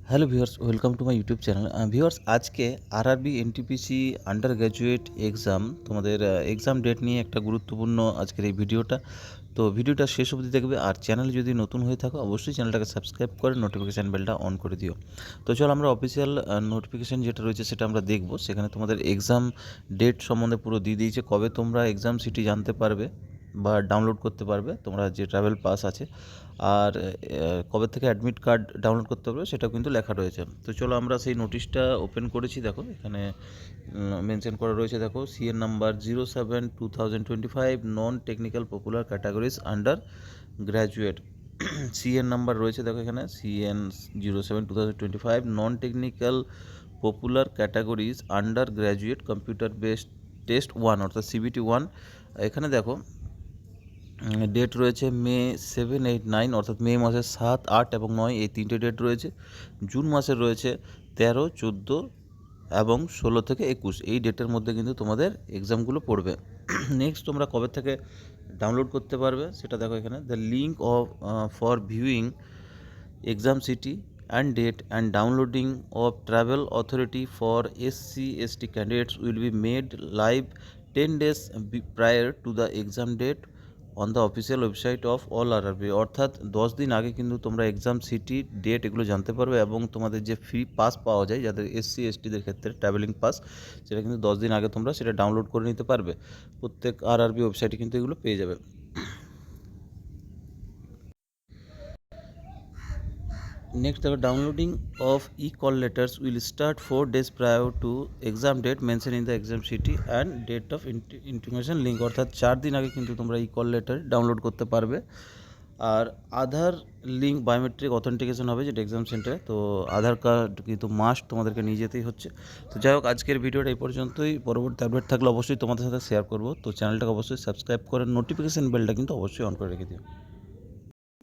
Hello viewers, welcome to my YouTube channel. Viewers, আজকে RRB NTPC undergraduate exam তোমাদের exam date নিয়ে একটা গুরুত্বপূর্ণ আজকের এই ভিডিওটা। তো ভিডিওটা শেষ অবধি দেখবে, আর চ্যানেল যদি নতুন হয়ে থাকো অবশ্যই চ্যানেলটাকে সাবস্ক্রাইব করে নোটিফিকেশান বেলটা অন করে দিও। তো চলো আমরা অফিসিয়াল নোটিফিকেশান যেটা রয়েছে সেটা আমরা দেখব। সেখানে তোমাদের এক্সাম ডেট সম্বন্ধে পুরো দিয়ে দিয়েছে, কবে তোমরা এক্সাম সিটি জানতে পারবে বা ডাউনলোড করতে পারবে তোমরা যে ট্রাভেল পাস আছে, আর কবে থেকে অ্যাডমিট কার্ড ডাউনলোড করতে পারবে সেটাও কিন্তু লেখা রয়েছে। তো চলো আমরা সেই নোটিশটা ওপেন করেছি, দেখো এখানে মেনশন করা রয়েছে, দেখো CN number 07/2025 non technical popular categories under graduate. CN number রয়েছে, দেখো এখানে CN 07/2025 non technical popular categories under graduate computer based test 1 অর্থাৎ সিবিটি 1। এখানে দেখো ডেট রয়েছে মে 7, 8, 9 অর্থাৎ মে মাসের 7, 8 এবং 9 এই তিনটে ডেট রয়েছে। জুন মাসের রয়েছে 13, 14 এবং 16 থেকে 21 এই ডেটের মধ্যে কিন্তু তোমাদের এক্সামগুলো পড়বে। নেক্সট তোমরা কবে থেকে ডাউনলোড করতে পারবে সেটা দেখো এখানে, the link of for viewing exam city and date and downloading of travel authority for SC/ST candidates will be made live 10 days prior to the exam date on the official website of all RRB. অর্থাৎ 10 দিন আগে কিন্তু তোমরা exam city date এগুলো জানতে পারবে, এবং তোমাদের যে ফ্রি পাস পাওয়া যায় যাদের SC/STদের ক্ষেত্রে ট্রাভেলিং পাস, সেটা কিন্তু 10 দিন আগে তোমরা সেটা ডাউনলোড করে নিতে পারবে। প্রত্যেক আরআরবি ওয়েবসাইটে কিন্তু এগুলো পেয়ে যাবে। Next, the downloading of e-call letters will start 4 days prior to exam date mentioned in the exam sheet and date of intimation link। অর্থাৎ 4 দিন আগে কিন্তু তোমরা e-call letter ডাউনলোড করতে পারবে। আর আধার লিঙ্ক বায়োমেট্রিক অথেন্টিকেশন হবে যেটা এক্সাম সেন্টারে, তো আধার কার্ড কিন্তু মাস্ট তোমাদেরকে নিয়ে যেতেই হচ্ছে। তো যাই হোক, আজকের ভিডিওটা এই পর্যন্তই। পরবর্তী আপডেট থাকলে অবশ্যই তোমাদের সাথে শেয়ার করবো। তো চ্যানেলটাকে অবশ্যই সাবস্ক্রাইব করে নোটিফিকেশান বেলটা কিন্তু অবশ্যই অন করে রেখে দিও।